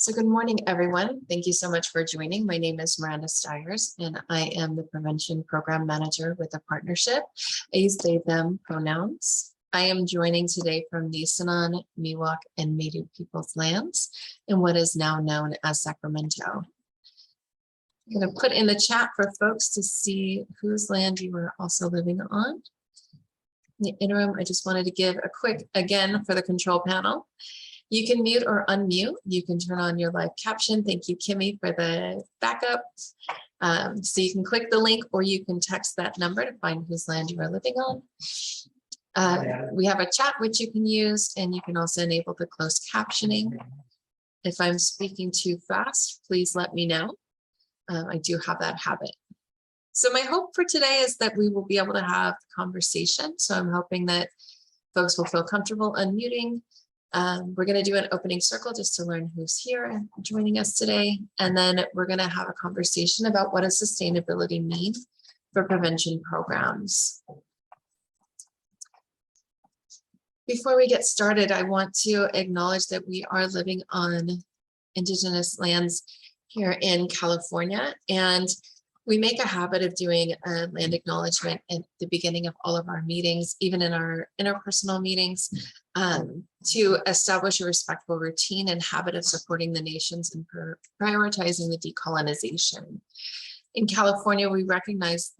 So good morning, everyone. Thank you so much for joining. My name is Miranda Stiers, and I am the Prevention Program Manager with the partnership. I use they, them pronouns. I am joining today from Nisenan, Miwok, and Métis Peoples lands in what is now known as Sacramento. I'm going to put in the chat for folks to see whose land you are also living on. In the interim, I just wanted to give a quick, again, for the control panel. You can mute or unmute. You can turn on your live caption. Thank you, Kimmy, for the backup. So you can click the link or you can text that number to find whose land you are living on. We have a chat which you can use, and you can also enable the closed captioning. If I'm speaking too fast, please let me know. I do have that habit. So my hope for today is that we will be able to have a conversation. So I'm hoping that folks will feel comfortable unmuting. We're going to do an opening circle just to learn who's here and joining us today. And then we're going to have a conversation about what does sustainability mean for prevention programs. Before we get started, I want to acknowledge that we are living on Indigenous lands here in California, and we make a habit of doing a land acknowledgement at the beginning of all of our meetings, even in our interpersonal meetings, to establish a respectful routine and habit of supporting the nations and prioritizing the decolonization. In California, we recognize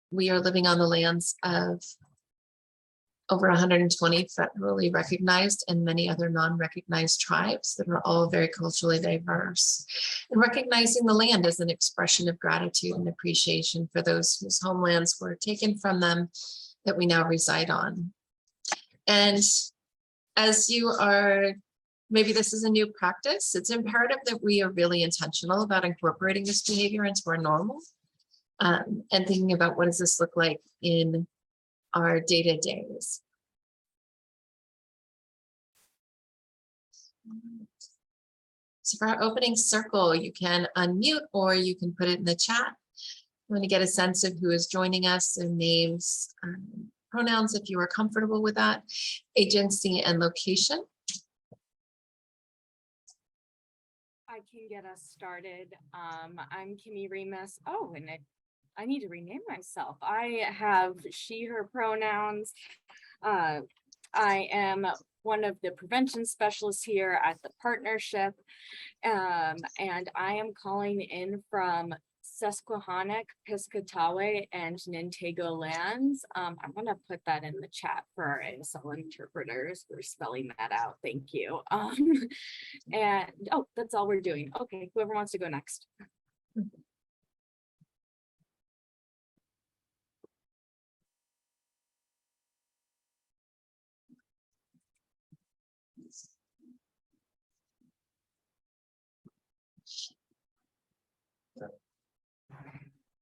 we are living on the lands of over 120 federally recognized and many other non-recognized tribes that are all very culturally diverse. And recognizing the land as an expression of gratitude and appreciation for those whose homelands were taken from them that we now reside on. And as you are, maybe this is a new practice, it's imperative that we are really intentional about incorporating this behavior into our normal and thinking about what does this look like in our day-to-days. So for our opening circle, you can unmute or you can put it in the chat. You want to get a sense of who is joining us, their names, pronouns if you are comfortable with that, agency and location. I can get us started. I'm Kimmy Remus. Oh, and I need to rename myself. I have she, her pronouns. I am one of the prevention specialists here at the partnership. And I am calling in from Susquehannock, Piscataway, and Nintego lands. I'm going to put that in the chat for our ASL interpreters. We're spelling that out. Thank you. And oh, that's all we're doing. Okay, whoever wants to go next.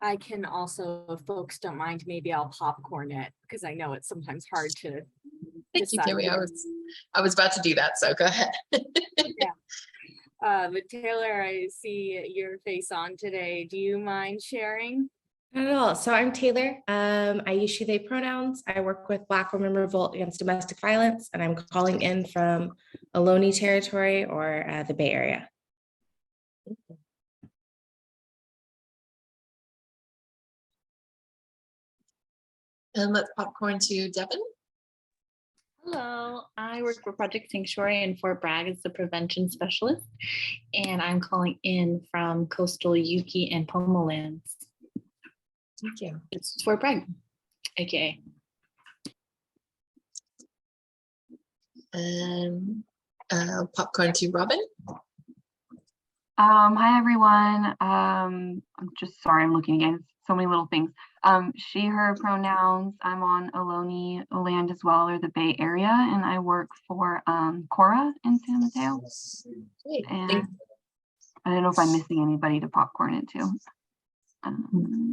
I can also, if folks don't mind, maybe I'll popcorn it because I know it's sometimes hard to Thank you, Kimmy. I was about to do that, so go ahead. Yeah. But Taylor, I see your face on today. Do you mind sharing? Not at all. So I'm Taylor. I use she, they pronouns. I work with Black Women Revolt Against Domestic Violence, and I'm calling in from Ohlone territory or the Bay Area. And let's popcorn to Devin. Hello, I work for Project Sanctuary in Fort Bragg as the prevention specialist, and I'm calling in from coastal Yuki and Pomo lands. Thank you. It's Fort Bragg, aka. Popcorn to Robin. Hi everyone. I'm just sorry, I'm looking again. So many little things. She, her pronouns. I'm on Ohlone land as well, or the Bay Area, and I work for Cora in San Mateo. Great. And I don't know if I'm missing anybody to popcorn it to.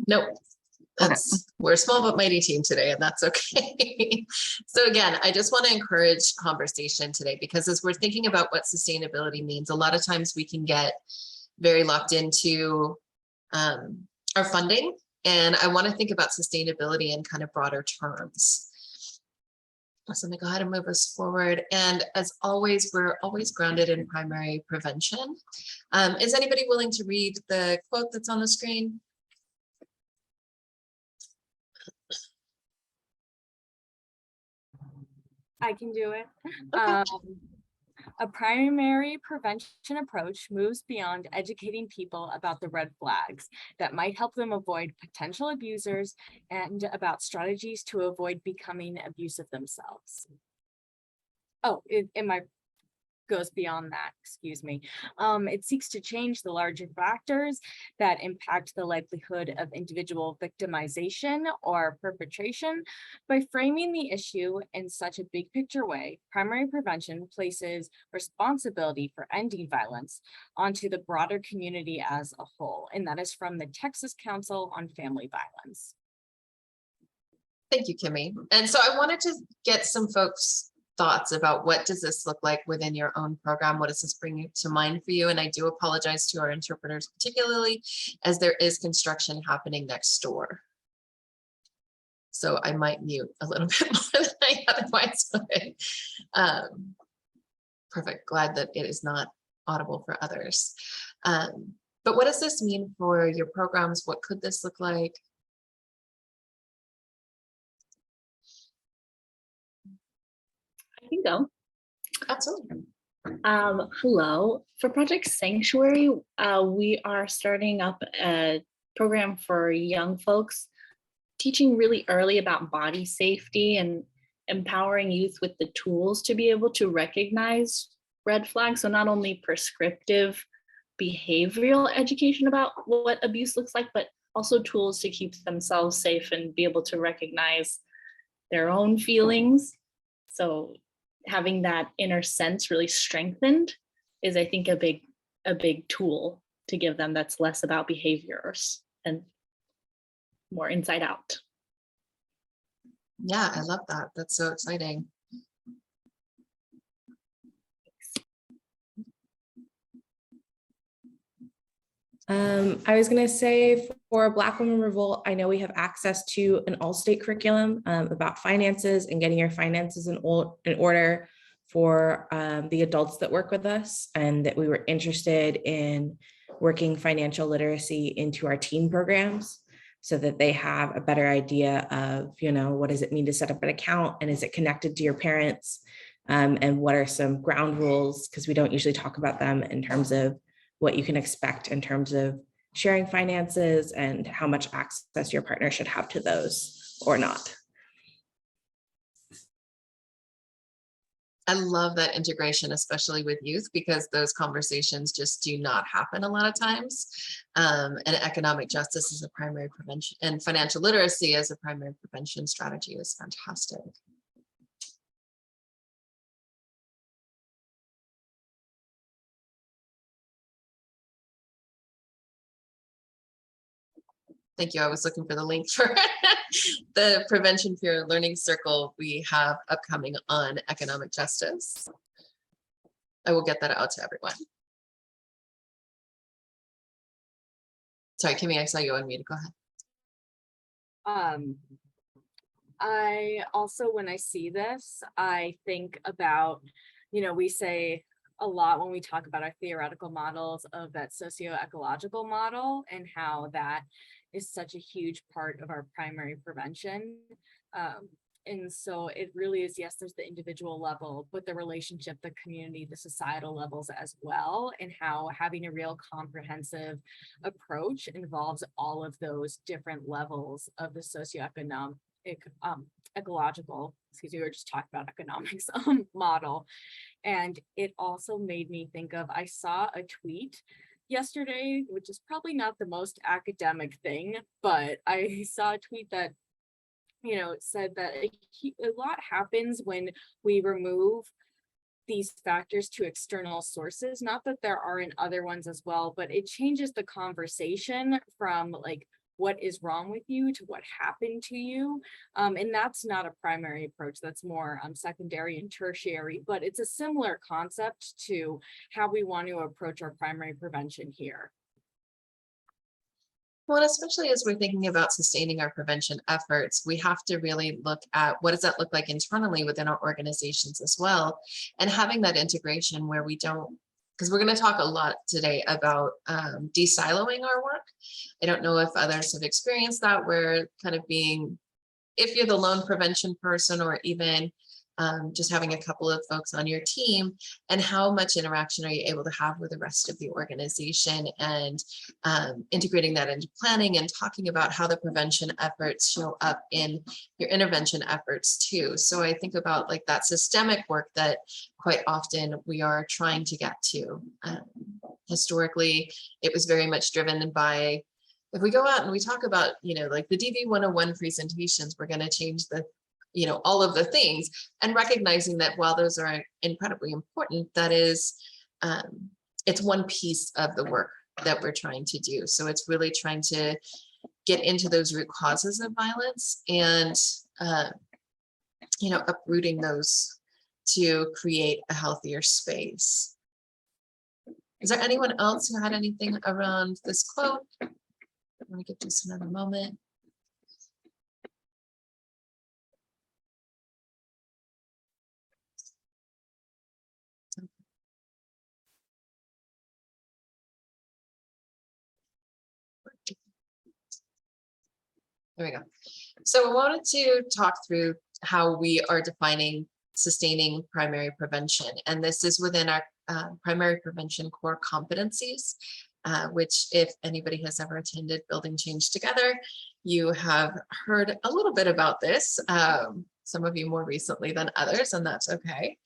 Nope. Okay. We're a small but mighty team today, and that's okay. So again, I just want to encourage conversation today, because as we're thinking about what sustainability means, a lot of times we can get very locked into our funding. And I want to think about sustainability in kind of broader terms. Awesome. Go ahead and move us forward. And as always, we're always grounded in primary prevention. Is anybody willing to read the quote that's on the screen? I can do it. Okay. A primary prevention approach moves beyond educating people about the red flags that might help them avoid potential abusers and about strategies to avoid becoming abusive themselves. Oh, goes beyond that, excuse me. It seeks to change the larger factors that impact the likelihood of individual victimization or perpetration. By framing the issue in such a big picture way, primary prevention places responsibility for ending violence onto the broader community as a whole, and that is from the Texas Council on Family Violence. Thank you, Kimmy. And so I wanted to get some folks' thoughts about what does this look like within your own program? What does this bring to mind for you? And I do apologize to our interpreters, particularly as there is construction happening next door. So I might mute a little bit more than I otherwise would. Perfect. Glad that it is not audible for others. But what does this mean for your programs? What could this look like? I can go. Absolutely. Hello. For Project Sanctuary, we are starting up a program for young folks, teaching really early about body safety and empowering youth with the tools to be able to recognize red flags. So not only prescriptive behavioral education about what abuse looks like, but also tools to keep themselves safe and be able to recognize their own feelings. So having that inner sense really strengthened is, I think, a big tool to give them that's less about behaviors and more inside out. Yeah, I love that. That's so exciting. I was going to say for Black Women Revolt, I know we have access to an all-state curriculum about finances and getting your finances in order for the adults that work with us, and that we were interested in working financial literacy into our teen programs so that they have a better idea of, what does it mean to set up an account, and is it connected to your parents, and what are some ground rules, because we don't usually talk about them in terms of what you can expect in terms of sharing finances and how much access your partner should have to those or not. I love that integration, especially with youth, because those conversations just do not happen a lot of times. And economic justice is a primary prevention, and financial literacy as a primary prevention strategy is fantastic. Thank you. I was looking for the link for the Prevention Peer Learning Circle we have upcoming on economic justice. I will get that out to everyone. Sorry, Kimmy, I saw you on mute. Go ahead. I also, when I see this, I think about, we say a lot when we talk about our theoretical models of that socio-ecological model and how that is such a huge part of our primary prevention. And so it really is, yes, there's the individual level, but the relationship, the community, the societal levels as well, and how having a real comprehensive approach involves all of those different levels of the socioeconomic, ecological, we were just talking about economics model. And it also made me think of, I saw a tweet yesterday, which is probably not the most academic thing, but I saw a tweet that, said that a lot happens when we remove these factors to external sources. Not that there aren't other ones as well, but it changes the conversation from like, what is wrong with you to what happened to you. And that's not a primary approach, that's more secondary and tertiary, but it's a similar concept to how we want to approach our primary prevention here. Well, and especially as we're thinking about sustaining our prevention efforts, we have to really look at what does that look like internally within our organizations as well, and having that integration where we don't, because we're going to talk a lot today about de-siloing our work. I don't know if others have experienced that, where kind of being, if you're the lone prevention person, or even just having a couple of folks on your team, and how much interaction are you able to have with the rest of the organization, and integrating that into planning and talking about how the prevention efforts show up in your intervention efforts too. So I think about like that systemic work that quite often we are trying to get to. Historically, it was very much driven by, if we go out and we talk about, like the DV 101 presentations, we're going to change the all of the things, and recognizing that while those are incredibly important, that is, it's one piece of the work that we're trying to do. So it's really trying to get into those root causes of violence and, uprooting those to create a healthier space. Is there anyone else who had anything around this quote? I'm going to give this another moment. There we go. So I wanted to talk through how we are defining sustaining primary prevention. And this is within our primary prevention core competencies, which if anybody has ever attended Building Change Together, you have heard a little bit about this, some of you more recently than others, and that's okay.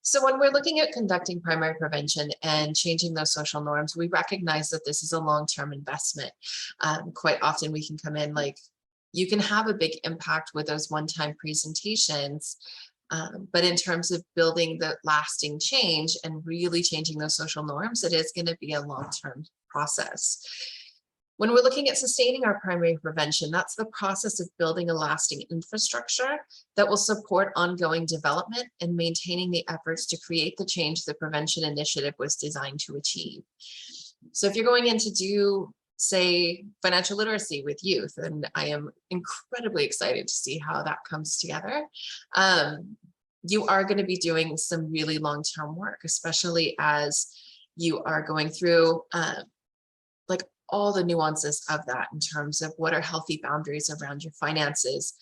So when we're looking at conducting primary prevention and changing those social norms, we recognize that this is a long-term investment. Quite often we can come in like, you can have a big impact with those one-time presentations, but in terms of building the lasting change and really changing those social norms, it is going to be a long-term process. When we're looking at sustaining our primary prevention, that's the process of building a lasting infrastructure that will support ongoing development and maintaining the efforts to create the change the prevention initiative was designed to achieve. So if you're going in to do, say, financial literacy with youth, and I am incredibly excited to see how that comes together, you are going to be doing some really long-term work, especially as you are going through like all the nuances of that in terms of what are healthy boundaries around your finances,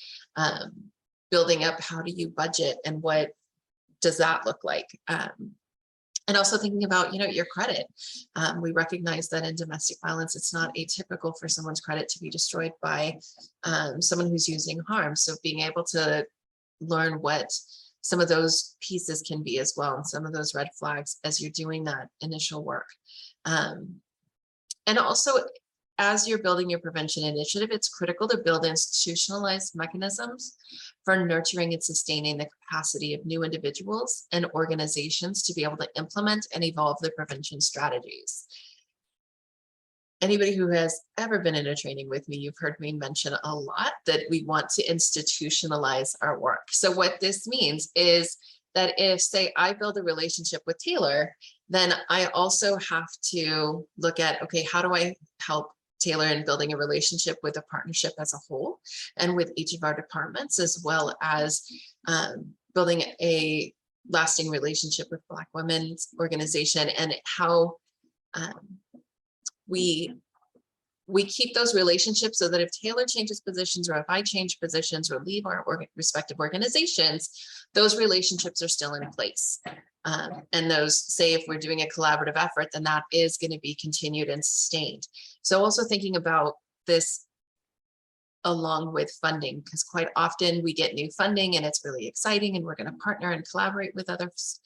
building up how do you budget and what does that look like, and also thinking about your credit. We recognize that in domestic violence it's not atypical for someone's credit to be destroyed by someone who's using harm, so being able to learn what some of those pieces can be as well, and some of those red flags as you're doing that initial work. And also, as you're building your prevention initiative, it's critical to build institutionalized mechanisms for nurturing and sustaining the capacity of new individuals and organizations to be able to implement and evolve the prevention strategies. Anybody who has ever been in a training with me, you've heard me mention a lot that we want to institutionalize our work. So what this means is that if, say, I build a relationship with Taylor, then I also have to look at, okay, how do I help Taylor in building a relationship with a partnership as a whole and with each of our departments, as well as building a lasting relationship with Black Women's organization, and how we keep those relationships so that if Taylor changes positions, or if I change positions or leave our respective organizations, those relationships are still in place. And those, say, if we're doing a collaborative effort, then that is going to be continued and sustained. So also thinking about this along with funding, because quite often we get new funding and it's really exciting and we're going to partner and collaborate with others.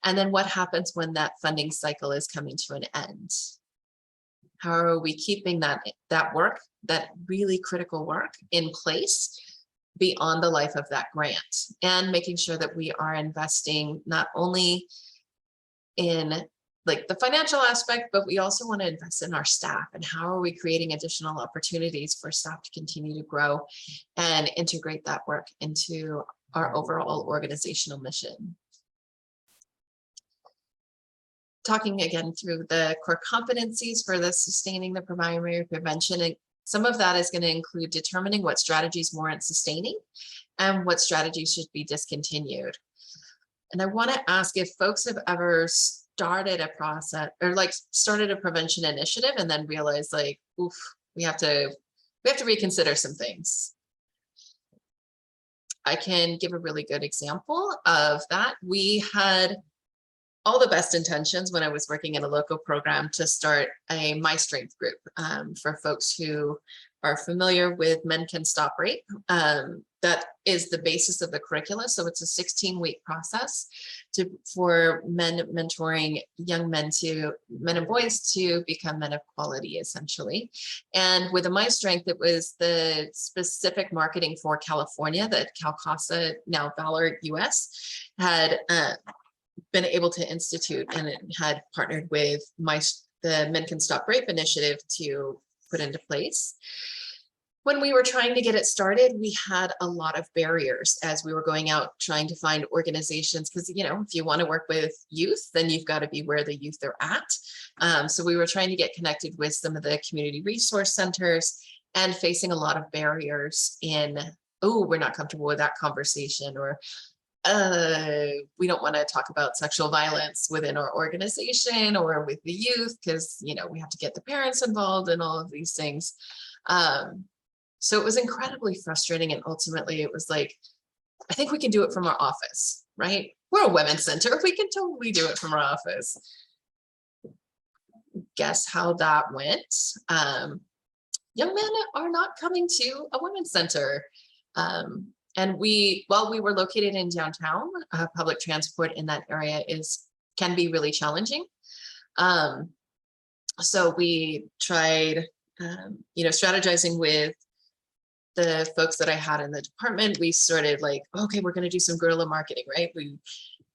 And then what happens when that funding cycle is coming to an end? How are we keeping that work, that really critical work, in place beyond the life of that grant, and making sure that we are investing not only in like the financial aspect, but we also want to invest in our staff, and how are we creating additional opportunities for staff to continue to grow and integrate that work into our overall organizational mission. Talking again through the core competencies for the sustaining the primary prevention, Some of that is going to include determining what strategies warrant sustaining and what strategies should be discontinued. And I want to ask if folks have ever started a process or like started a prevention initiative and then realized like, oof, we have to reconsider some things. I can give a really good example of that. We had all the best intentions when I was working in a local program to start a My Strength group for folks who are familiar with Men Can Stop Rape. That is the basis of the curricula. So it's a 16-week process for men mentoring young men and boys to become men of quality, essentially. And with the My Strength, it was the specific marketing for California that CalCASA, now Valor US, had been able to institute, and it had partnered with the Men Can Stop Rape initiative to put into place. When we were trying to get it started, we had a lot of barriers as we were going out trying to find organizations, because, you know, if you want to work with youth, then you've got to be where the youth are at. So we were trying to get connected with some of the community resource centers and facing a lot of barriers in, oh, we're not comfortable with that conversation, or we don't want to talk about sexual violence within our organization or with the youth, because, you know, we have to get the parents involved in all of these things. So it was incredibly frustrating. And ultimately it was like, I think we can do it from our office, right? We're a women's center. We can totally do it from our office. Guess how that went? Young men are not coming to a women's center. And while we were located in downtown, public transport in that area can be really challenging. So we tried, strategizing with the folks that I had in the department. We started like, okay, we're going to do some guerrilla marketing, right? We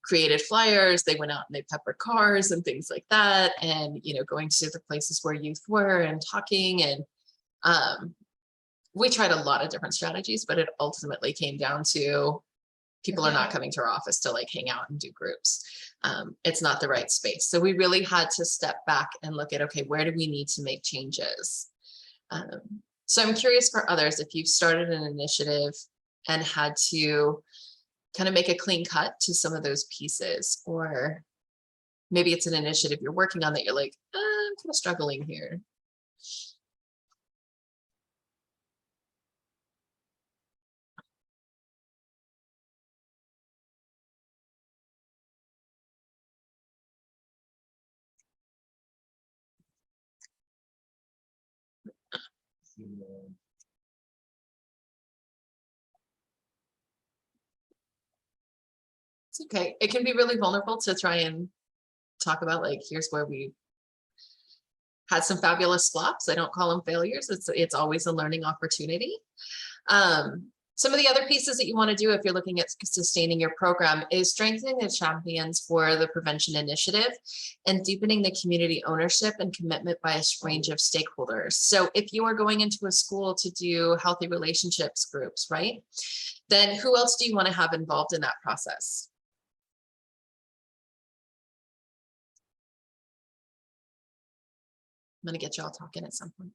created flyers. They went out and they peppered cars and things like that. And, you know, going to the places where youth were and talking. And we tried a lot of different strategies, but it ultimately came down to people are not coming to our office to like hang out and do groups. It's not the right space. So we really had to step back and look at, okay, where do we need to make changes? So I'm curious for others, if you've started an initiative and had to kind of make a clean cut to some of those pieces, or maybe it's an initiative you're working on that you're like, I'm kind of struggling here. It's okay. It can be really vulnerable to try and talk about like, here's where we had some fabulous flops. I don't call them failures. It's always a learning opportunity. Some of the other pieces that you want to do if you're looking at sustaining your program is strengthening the champions for the prevention initiative and deepening the community ownership and commitment by a range of stakeholders. So if you are going into a school to do healthy relationships groups, right, then who else do you want to have involved in that process? I'm going to get y'all talking at some point.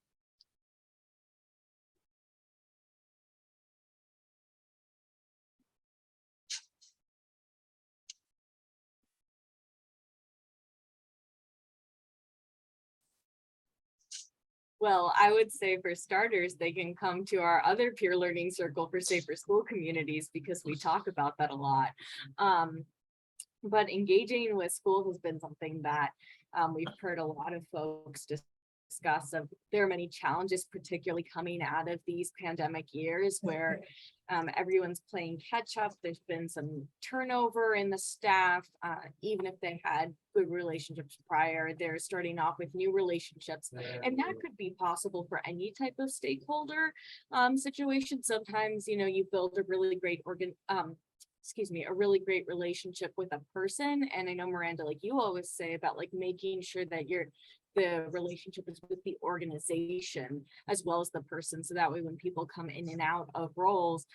Well, I would say for starters, they can come to our other peer learning circle for safer school communities, because we talk about that a lot. But engaging with schools has been something that we've heard a lot of folks discuss. There are many challenges, particularly coming out of these pandemic years, where everyone's playing catch up. There's been some turnover in the staff, even if they had good relationships prior, they're starting off with new relationships. And that could be possible for any type of stakeholder situation. Sometimes, you know, you build a really great a really great relationship with a person. And I know, Miranda, like you always say about like making sure that the relationship is with the organization as well as the person. So that way, when people come in and out of roles,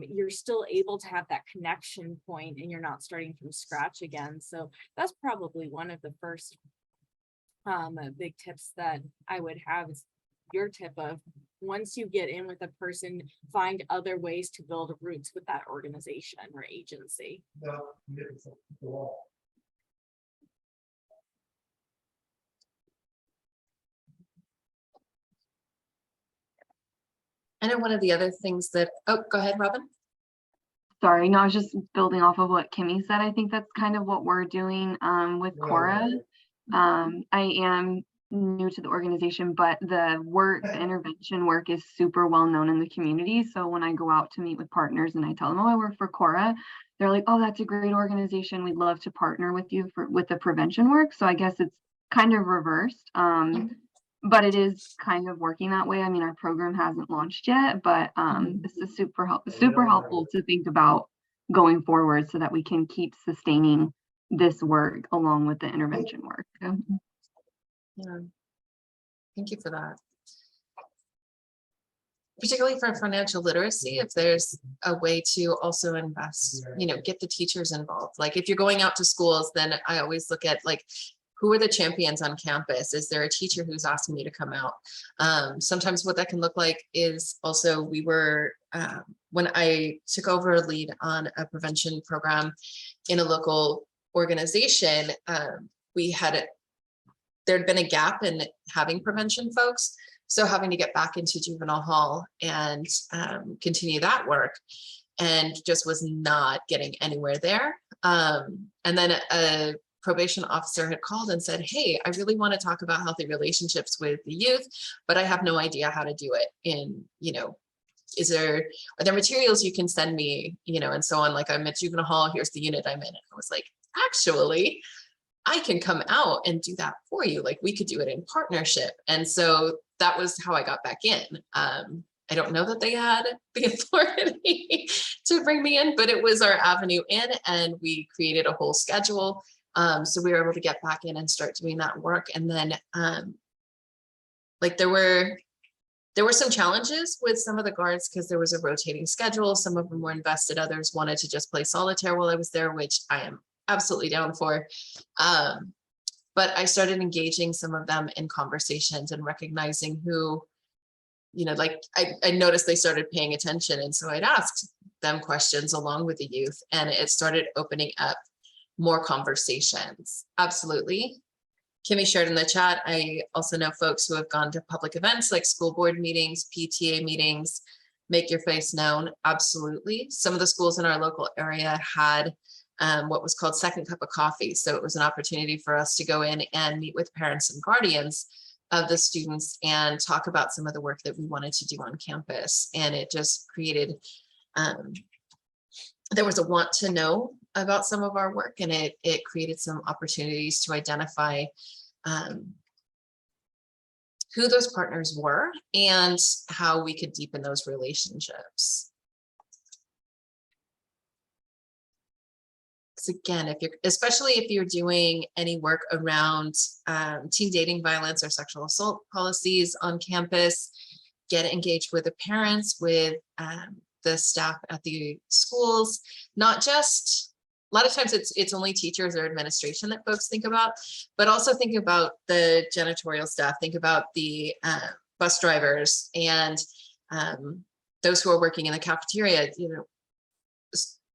you're still able to have that connection point and you're not starting from scratch again. So that's probably one of the first big tips that I would have, is your tip of, once you get in with a person, find other ways to build roots with that organization or agency. I know one of the other things that, oh, go ahead, Robin. Sorry, no, I was just building off of what Kimmy said. I think that's kind of what we're doing with Cora. I am new to the organization, but the intervention work is super well known in the community. So when I go out to meet with partners and I tell them, oh, I work for Cora, they're like, oh, that's a great organization. We'd love to partner with you with the prevention work. So I guess it's kind of reversed. But it is kind of working that way. I mean, our program hasn't launched yet, but this is super helpful to think about going forward so that we can keep sustaining this work along with the intervention work. Yeah. Thank you for that. Particularly for financial literacy, if there's a way to also invest, get the teachers involved. Like if you're going out to schools, then I always look at like, who are the champions on campus? Is there a teacher who's asking me to come out? Sometimes what that can look like is also when I took over a lead on a prevention program in a local organization, there'd been a gap in having prevention folks. So having to get back into juvenile hall and continue that work, and just was not getting anywhere there. And then a probation officer had called and said, hey, I really want to talk about healthy relationships with the youth, but I have no idea how to do it. Are there materials you can send me, and so on, like I'm at juvenile hall, here's the unit I'm in. And I was like, actually, I can come out and do that for you. Like we could do it in partnership. And so that was how I got back in. I don't know that they had the authority to bring me in, but it was our avenue in, and we created a whole schedule. So we were able to get back in and start doing that work. And then there were some challenges with some of the guards because there was a rotating schedule. Some of them were invested, others wanted to just play solitaire while I was there, which I am absolutely down for. But I started engaging some of them in conversations and recognizing who, I noticed they started paying attention. And so I'd asked them questions along with the youth, and it started opening up more conversations. Absolutely. Kimmy shared in the chat, I also know folks who have gone to public events like school board meetings, PTA meetings, make your face known. Absolutely. Some of the schools in our local area had what was called second cup of coffee. So it was an opportunity for us to go in and meet with parents and guardians of the students and talk about some of the work that we wanted to do on campus. And it just created, there was a want to know about some of our work, and it created some opportunities to identify who those partners were and how we could deepen those relationships. Again, especially if you're doing any work around teen dating violence or sexual assault policies on campus, get engaged with the parents, with the staff at the schools. Not just, a lot of times it's only teachers or administration that folks think about, but also think about the janitorial staff, think about the bus drivers and those who are working in the cafeteria,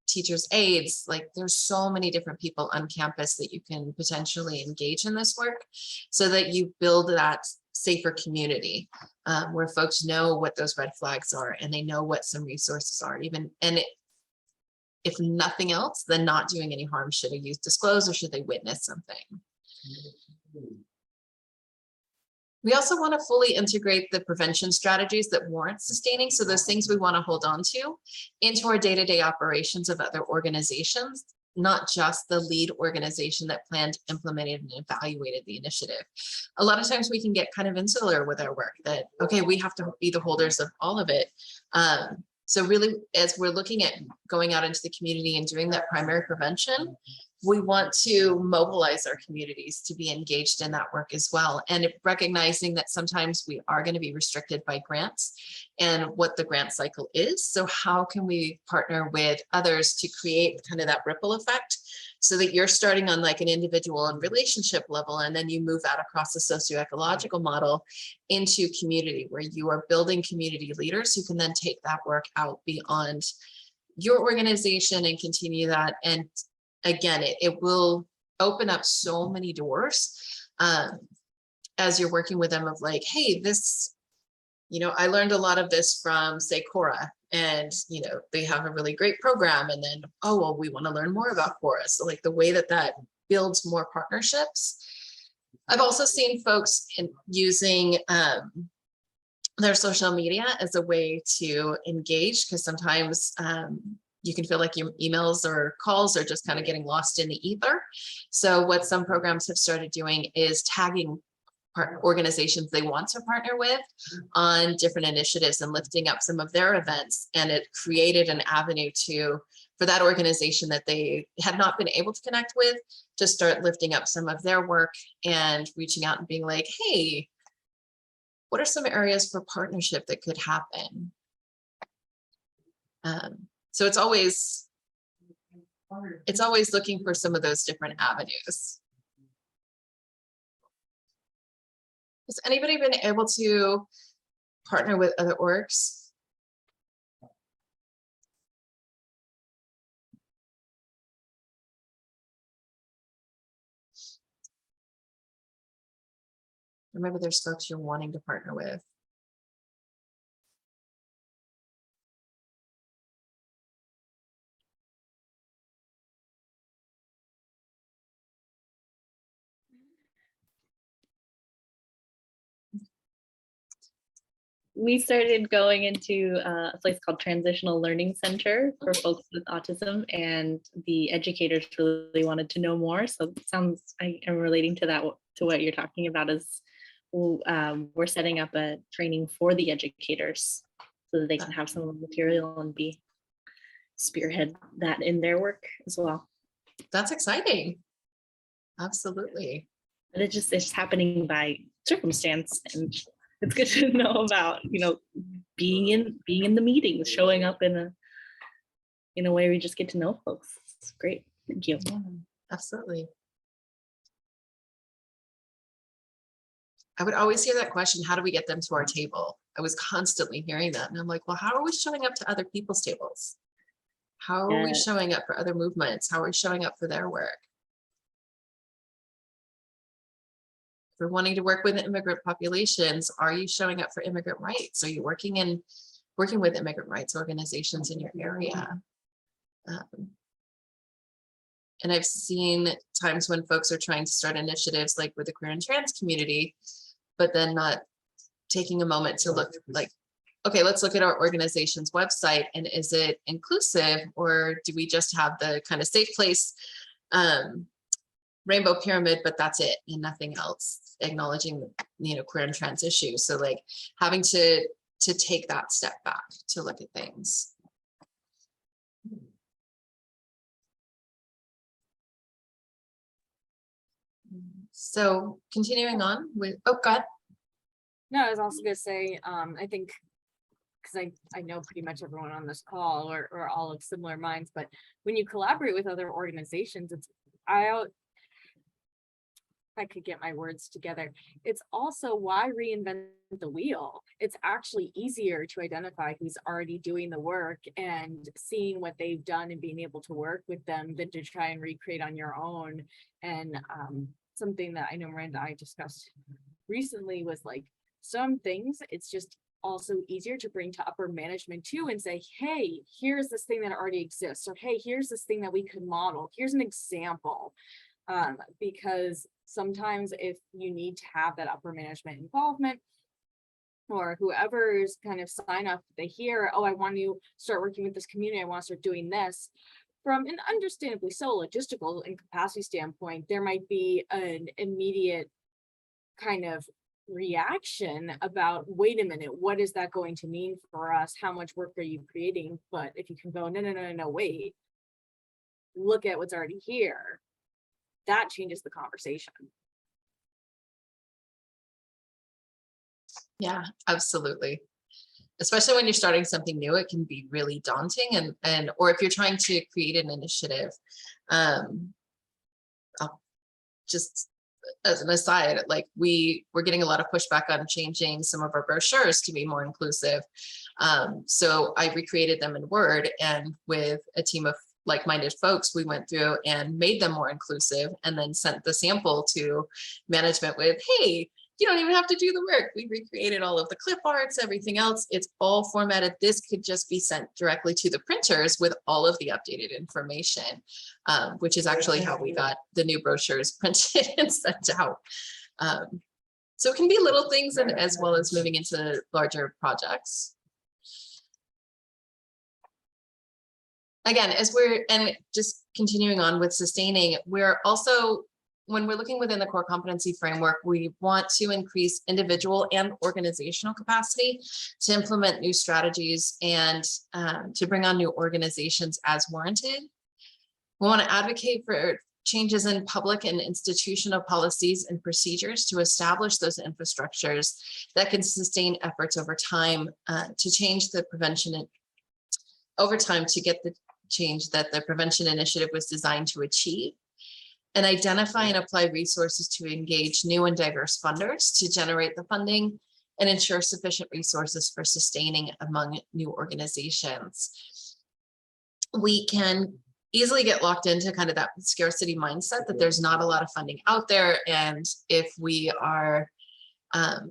teachers' aides. Like there's so many different people on campus that you can potentially engage in this work so that you build that safer community where folks know what those red flags are and they know what some resources are if nothing else, then not doing any harm should a youth disclose or should they witness something. We also want to fully integrate the prevention strategies that warrant sustaining. So those things we want to hold on to into our day-to-day operations of other organizations, not just the lead organization that planned, implemented, and evaluated the initiative. A lot of times we can get kind of insular with our work that, okay, we have to be the holders of all of it. So really, as we're looking at going out into the community and doing that primary prevention, we want to mobilize our communities to be engaged in that work as well. And recognizing that sometimes we are going to be restricted by grants and what the grant cycle is. So how can we partner with others to create kind of that ripple effect so that you're starting on like an individual and relationship level, and then you move out across the socio-ecological model into community, where you are building community leaders who can then take that work out beyond your organization and continue that. And again, it will open up so many doors as you're working with them of like, hey, this, you know, I learned a lot of this from, say, Cora, and, you know, they have a really great program. And then, oh, well, we want to learn more about Cora. So like the way that that builds more partnerships. I've also seen folks using their social media as a way to engage, because sometimes you can feel like your emails or calls are just kind of getting lost in the ether. So what some programs have started doing is tagging organizations they want to partner with on different initiatives and lifting up some of their events. And it created an avenue for that organization that they had not been able to connect with, to start lifting up some of their work and reaching out and being like, hey, what are some areas for partnership that could happen? So it's always looking for some of those different avenues. Has anybody been able to partner with other orgs? Remember, there's folks you're wanting to partner with. We started going into a place called Transitional Learning Center for folks with autism, and the educators really wanted to know more. So it sounds, I am relating to that, to what you're talking about, is we're setting up a training for the educators so that they can have some of the material and spearhead that in their work as well. That's exciting. Absolutely. But it's happening by circumstance, and it's good to know about, you know, being in the meetings, showing up in a way where you just get to know folks. It's great. Thank you. Yeah, absolutely. I would always hear that question, how do we get them to our table? I was constantly hearing that. And I'm like, well, how are we showing up to other people's tables? How are we showing up for other movements? How are we showing up for their work? If we're wanting to work with immigrant populations, are you showing up for immigrant rights? Are you working with immigrant rights organizations in your area? And I've seen times when folks are trying to start initiatives like with the queer and trans community, but then not taking a moment to look like, okay, let's look at our organization's website, and is it inclusive, or do we just have the kind of safe place rainbow pyramid, but that's it and nothing else, acknowledging, you know, queer and trans issues. So like having to take that step back to look at things. So continuing on with, oh God. No, I was also gonna say, I think, because I know pretty much everyone on this call or all of similar minds, but when you collaborate with other organizations, I could get my words together. It's also why reinvent the wheel. It's actually easier to identify who's already doing the work and seeing what they've done and being able to work with them than to try and recreate on your own. And something that I know Miranda and I discussed recently was like, some things it's just also easier to bring to upper management too and say, hey, here's this thing that already exists, or hey, here's this thing that we could model. Here's an example. Because sometimes if you need to have that upper management involvement, or whoever's kind of sign up, they hear, oh, I want to start working with this community, I want to start doing this. From an understandably so logistical and capacity standpoint, there might be an immediate kind of reaction about, wait a minute, what is that going to mean for us? How much work are you creating? But if you can go, no, wait, look at what's already here, that changes the conversation. Yeah, absolutely. Especially when you're starting something new, it can be really daunting, and or if you're trying to create an initiative, just as an aside, like we're getting a lot of pushback on changing some of our brochures to be more inclusive. So I recreated them in Word, and with a team of like-minded folks, we went through and made them more inclusive, and then sent the sample to management with, hey, you don't even have to do the work. We recreated all of the clip arts, everything else. It's all formatted. This could just be sent directly to the printers with all of the updated information, which is actually how we got the new brochures printed and sent out. So it can be little things, and as well as moving into larger projects. Again, and just continuing on with sustaining, we're also, when we're looking within the core competency framework, we want to increase individual and organizational capacity to implement new strategies and to bring on new organizations as warranted. We want to advocate for changes in public and institutional policies and procedures to establish those infrastructures that can sustain efforts over time to change the prevention over time to get the change that the prevention initiative was designed to achieve, and identify and apply resources to engage new and diverse funders to generate the funding and ensure sufficient resources for sustaining among new organizations. We can easily get locked into kind of that scarcity mindset that there's not a lot of funding out there. And if we are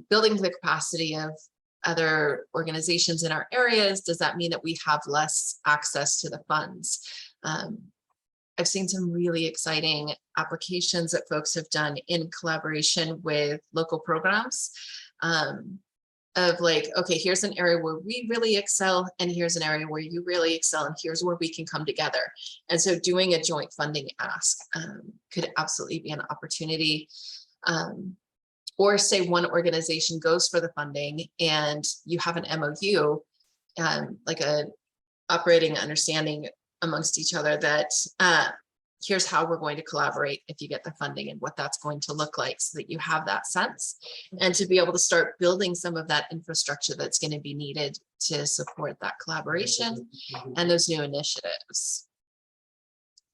building the capacity of other organizations in our areas, does that mean that we have less access to the funds? I've seen some really exciting applications that folks have done in collaboration with local programs of like, okay, here's an area where we really excel, and here's an area where you really excel, and here's where we can come together. And so doing a joint funding ask could absolutely be an opportunity. Or say one organization goes for the funding and you have an MOU, like a operating understanding amongst each other that here's how we're going to collaborate if you get the funding and what that's going to look like, so that you have that sense and to be able to start building some of that infrastructure that's going to be needed to support that collaboration and those new initiatives.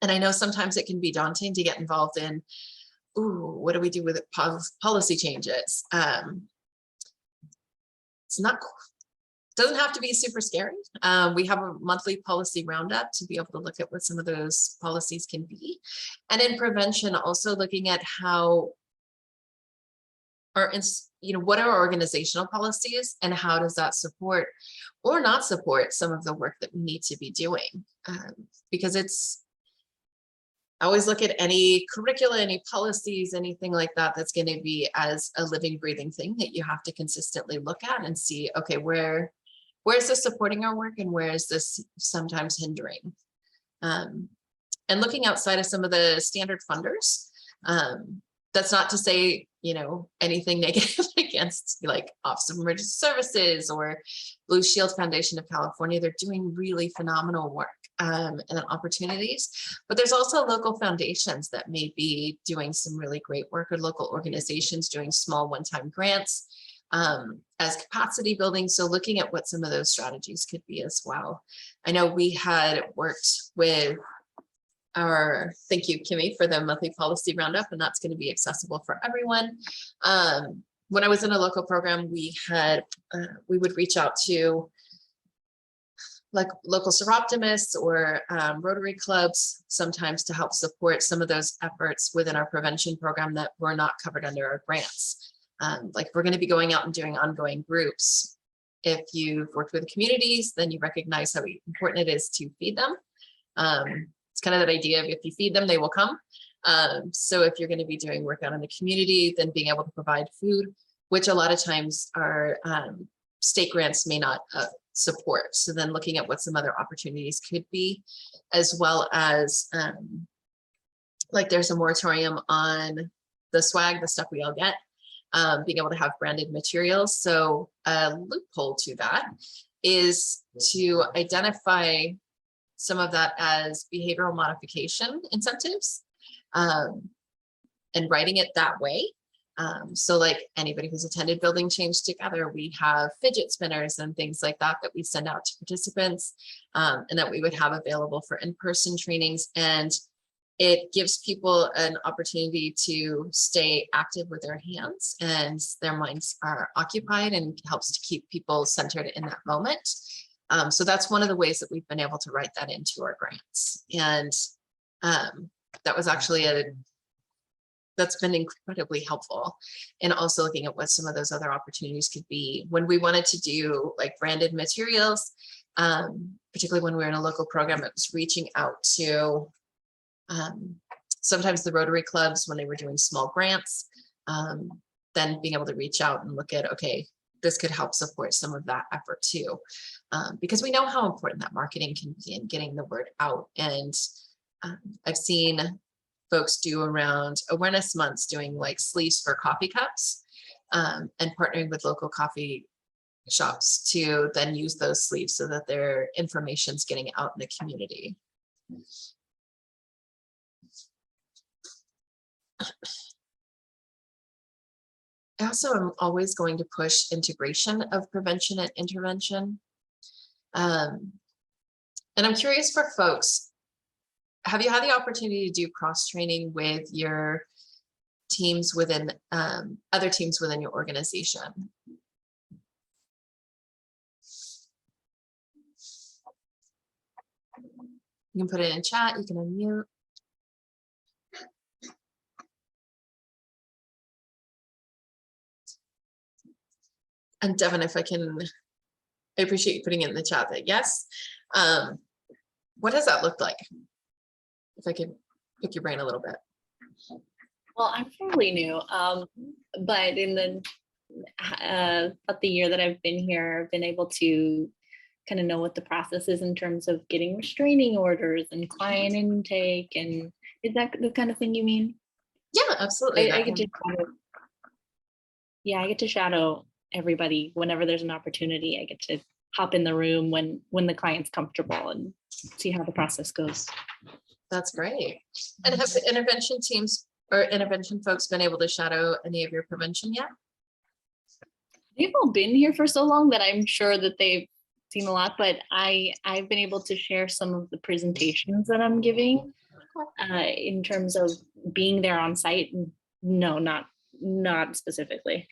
And I know sometimes it can be daunting to get involved in, ooh, what do we do with policy changes? It's not, doesn't have to be super scary. We have a monthly policy roundup to be able to look at what some of those policies can be. And in prevention, also looking at how, what are our organizational policies and how does that support or not support some of the work that we need to be doing? Because I always look at any curricula, any policies, anything like that, that's going to be as a living, breathing thing that you have to consistently look at and see, okay, where is this supporting our work and where is this sometimes hindering? And looking outside of some of the standard funders, that's not to say, anything negative against like Office of Emergency Services or Blue Shield Foundation of California. They're doing really phenomenal work and opportunities, but there's also local foundations that may be doing some really great work, or local organizations doing small one-time grants as capacity building. So looking at what some of those strategies could be as well. I know we had worked with thank you, Kimmy, for the monthly policy roundup, and that's going to be accessible for everyone. When I was in a local program, we would reach out to like local seroptimists or Rotary clubs sometimes to help support some of those efforts within our prevention program that were not covered under our grants. Like we're going to be going out and doing ongoing groups. If you've worked with communities, then you recognize how important it is to feed them. It's kind of that idea of if you feed them, they will come. So if you're going to be doing work out in the community, then being able to provide food, which a lot of times our state grants may not support. So then looking at what some other opportunities could be, as well as like there's a moratorium on the swag, the stuff we all get, being able to have branded materials. So a loophole to that is to identify some of that as behavioral modification incentives and writing it that way. So like anybody who's attended Building Change Together, we have fidget spinners and things like that that we send out to participants and that we would have available for in-person trainings. And it gives people an opportunity to stay active with their hands and their minds are occupied, and helps to keep people centered in that moment. So that's one of the ways that we've been able to write that into our grants. And that was actually that's been incredibly helpful. And also looking at what some of those other opportunities could be when we wanted to do like branded materials, particularly when we were in a local program, it was reaching out to sometimes the Rotary clubs when they were doing small grants, then being able to reach out and look at, okay, this could help support some of that effort too. Because we know how important that marketing can be in getting the word out. And I've seen folks do around awareness months doing like sleeves for coffee cups, and partnering with local coffee shops to then use those sleeves so that their information's getting out in the community. I also am always going to push integration of prevention and intervention. And I'm curious for folks, have you had the opportunity to do cross-training with your teams within, other teams within your organization? You can put it in chat, you can unmute. And Devin, if I can, I appreciate you putting it in the chat that yes. What does that look like? If I could pick your brain a little bit. Well, I'm fairly new, but in the about the year that I've been here, I've been able to kind of know what the process is in terms of getting restraining orders and client intake. And is that the kind of thing you mean? Yeah, absolutely. I get to I get to shadow everybody whenever there's an opportunity. I get to hop in the room when the client's comfortable and see how the process goes. That's great. And have the intervention teams or intervention folks been able to shadow any of your prevention yet? They've all been here for so long that I'm sure that they've seen a lot, but I've been able to share some of the presentations that I'm giving in terms of being there on site. No, not specifically.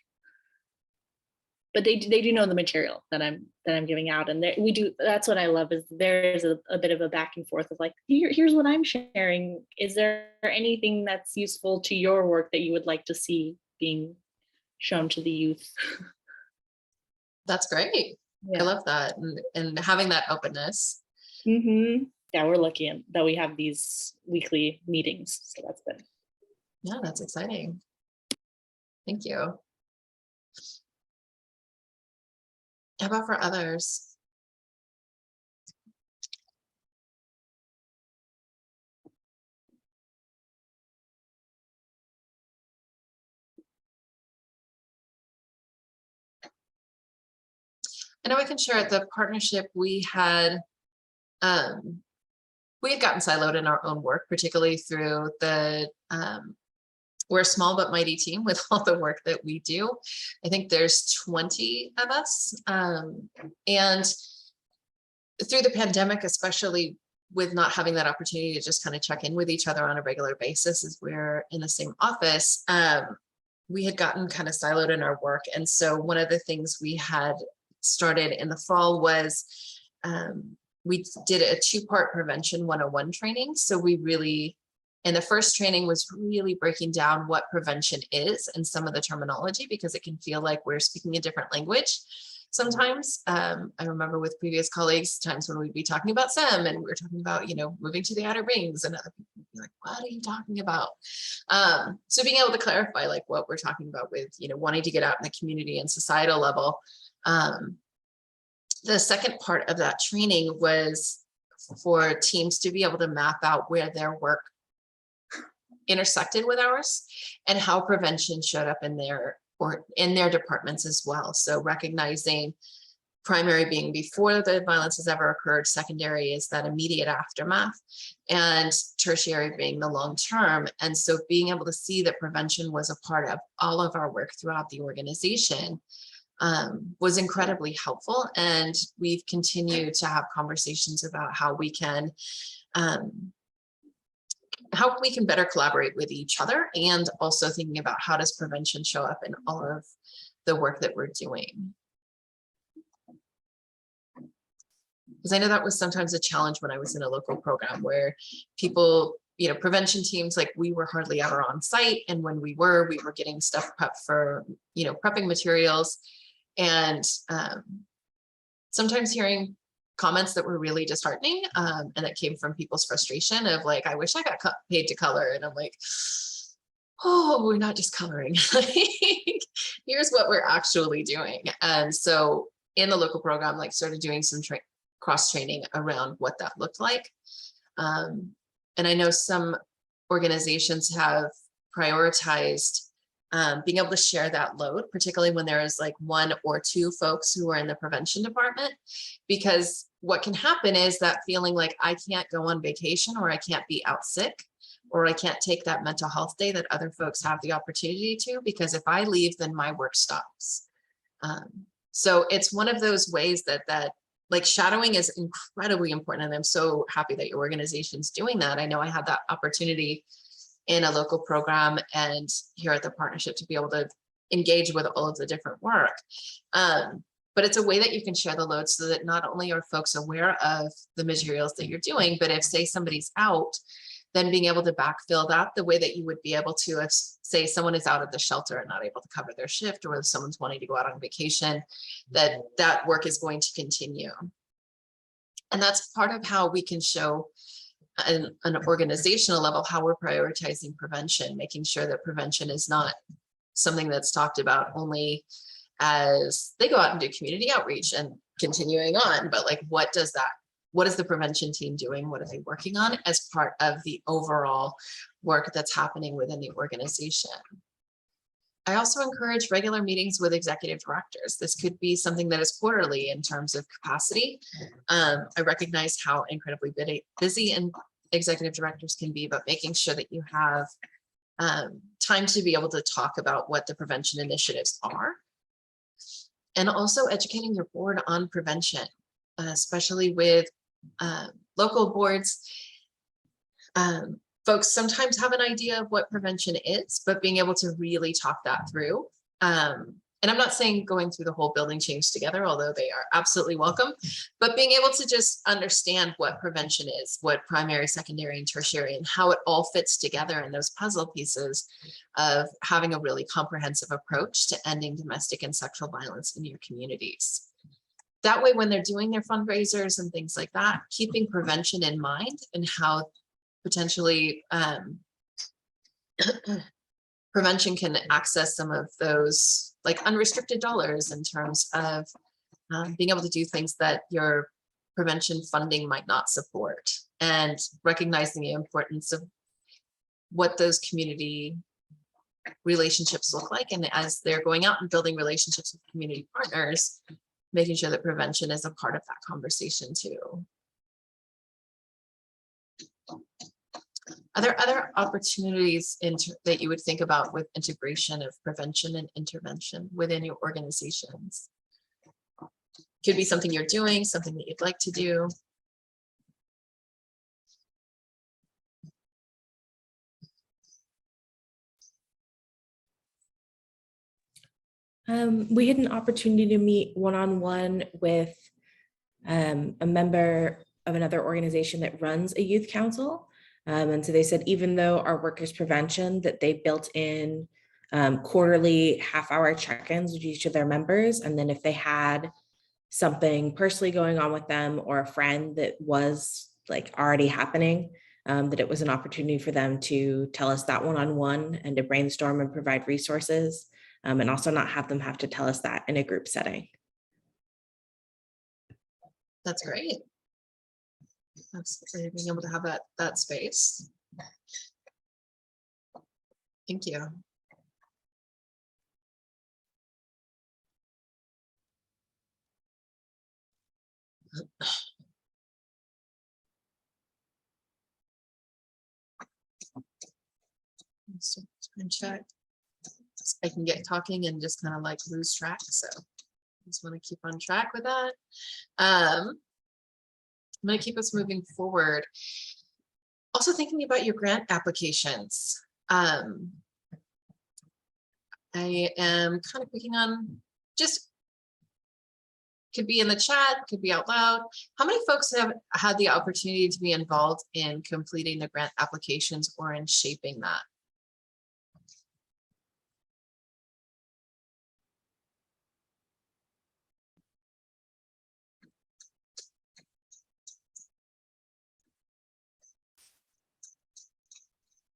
But they do know the material that I'm giving out, and we do. That's what I love, is there's a bit of a back and forth of like, here's what I'm sharing. Is there anything that's useful to your work that you would like to see being shown to the youth? That's great. Yeah. I love that, and having that openness. Mm-hmm. Yeah, we're lucky that we have these weekly meetings, so that's good. Yeah, that's exciting. Thank you. How about for others? I know I can share the partnership we had gotten siloed in our own work, particularly through the we're a small but mighty team with all the work that we do. I think there's 20 of us. And through the pandemic, especially with not having that opportunity to just kind of check in with each other on a regular basis as we're in the same office, we had gotten kind of siloed in our work. And so one of the things we had started in the fall was we did a 2-part prevention 101 training. So we really, and the first training was really breaking down what prevention is and some of the terminology, because it can feel like we're speaking a different language sometimes. I remember with previous colleagues, times when we'd be talking about SEM and we were talking about, moving to the outer rings, and other people would be like, what are you talking about? So being able to clarify like what we're talking about with, wanting to get out in the community and societal level. The second part of that training was for teams to be able to map out where their work intersected with ours and how prevention showed up in their departments as well. So recognizing primary being before the violence has ever occurred, secondary is that immediate aftermath, and tertiary being the long term. And so being able to see that prevention was a part of all of our work throughout the organization was incredibly helpful. And we've continued to have conversations about how we can how we can better collaborate with each other, and also thinking about how does prevention show up in all of the work that we're doing. Because I know that was sometimes a challenge when I was in a local program where people, you know, prevention teams, like we were hardly ever on site. And when we were getting stuff prepped for, you know, prepping materials. And sometimes hearing comments that were really disheartening, and that came from people's frustration of like, I wish I got paid to color. And I'm like, oh, we're not just coloring. Here's what we're actually doing. And so in the local program, like started doing some cross training around what that looked like. And I know some organizations have prioritized being able to share that load, particularly when there is like 1 or 2 folks who are in the prevention department, because what can happen is that feeling like I can't go on vacation, or I can't be out sick, or I can't take that mental health day that other folks have the opportunity to, because if I leave, then my work stops. So it's one of those ways that like shadowing is incredibly important. And I'm so happy that your organization's doing that. I know I had that opportunity in a local program and here at the partnership to be able to engage with all of the different work. But it's a way that you can share the load so that not only are folks aware of the materials that you're doing, but if say somebody's out, then being able to backfill that the way that you would be able to, if say someone is out at the shelter and not able to cover their shift, or if someone's wanting to go out on vacation, that work is going to continue. And that's part of how we can show an organizational level how we're prioritizing prevention, making sure that prevention is not something that's talked about only as they go out and do community outreach and continuing on, but like what is the prevention team doing? What are they working on as part of the overall work that's happening within the organization? I also encourage regular meetings with executive directors. This could be something that is quarterly in terms of capacity. I recognize how incredibly busy and executive directors can be, but making sure that you have time to be able to talk about what the prevention initiatives are. And also educating your board on prevention, especially with local boards. Folks sometimes have an idea of what prevention is, but being able to really talk that through. And I'm not saying going through the whole building change together, although they are absolutely welcome, but being able to just understand what prevention is, what primary, secondary, and tertiary, and how it all fits together in those puzzle pieces of having a really comprehensive approach to ending domestic and sexual violence in your communities. That way, when they're doing their fundraisers and things like that, keeping prevention in mind and how potentially prevention can access some of those like unrestricted dollars in terms of being able to do things that your prevention funding might not support, and recognizing the importance of what those community relationships look like. And as they're going out and building relationships with community partners, making sure that prevention is a part of that conversation too. Are there other opportunities that you would think about with integration of prevention and intervention within your organizations? Could be something you're doing, something that you'd like to do. We had an opportunity to meet one-on-one with a member of another organization that runs a youth council. And so they said, even though our work is prevention, that they built in quarterly half-hour check-ins with each of their members. And then if they had something personally going on with them or a friend that was like already happening, that it was an opportunity for them to tell us that one-on-one and to brainstorm and provide resources, and also not have them have to tell us that in a group setting. That's great. That's great, being able to have that space. Thank you. So check. I can get talking and just kind of like lose track, so I just want to keep on track with that. I'm going to keep us moving forward. Also thinking about your grant applications. I am kind of picking on, just could be in the chat, could be out loud. How many folks have had the opportunity to be involved in completing the grant applications or in shaping that?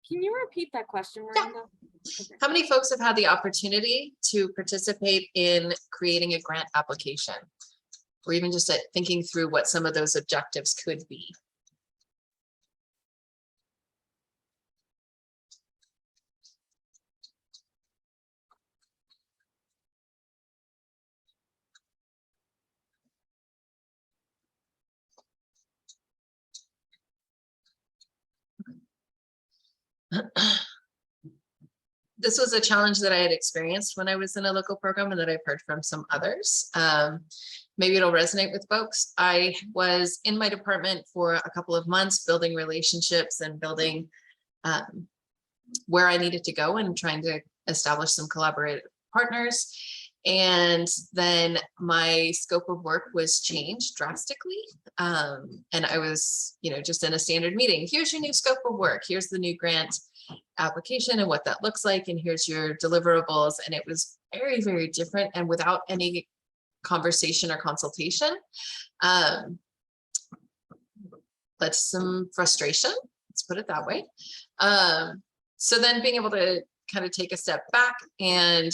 Can you repeat that question, Yeah. Miranda? Okay. How many folks have had the opportunity to participate in creating a grant application? Or even just thinking through what some of those objectives could be? This was a challenge that I had experienced when I was in a local program and that I've heard from some others. Maybe it'll resonate with folks. I was in my department for a couple of months, building relationships and building where I needed to go and trying to establish some collaborative partners. And then my scope of work was changed drastically. And I was, just in a standard meeting. Here's your new scope of work. Here's the new grant application and what that looks like. And here's your deliverables. And it was very, very different and without any conversation or consultation. Led to some frustration, let's put it that way. So then being able to kind of take a step back and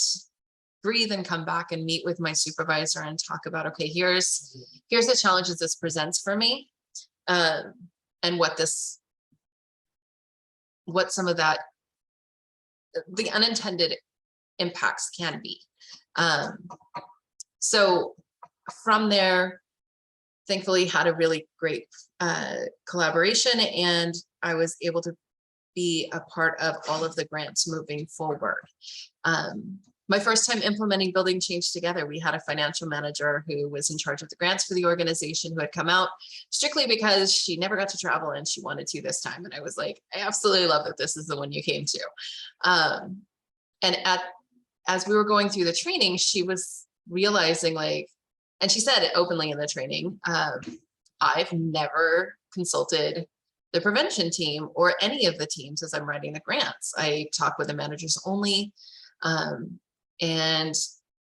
breathe and come back and meet with my supervisor and talk about, okay, here's the challenges this presents for me, and what some of that, the unintended impacts can be. So from there, thankfully had a really great collaboration, and I was able to be a part of all of the grants moving forward. My first time implementing Building Change Together, we had a financial manager who was in charge of the grants for the organization who had come out strictly because she never got to travel and she wanted to this time. And I was like, I absolutely love that this is the one you came to. And as we were going through the training, she was realizing, and she said it openly in the training, I've never consulted the prevention team or any of the teams as I'm writing the grants. I talk with the managers only. And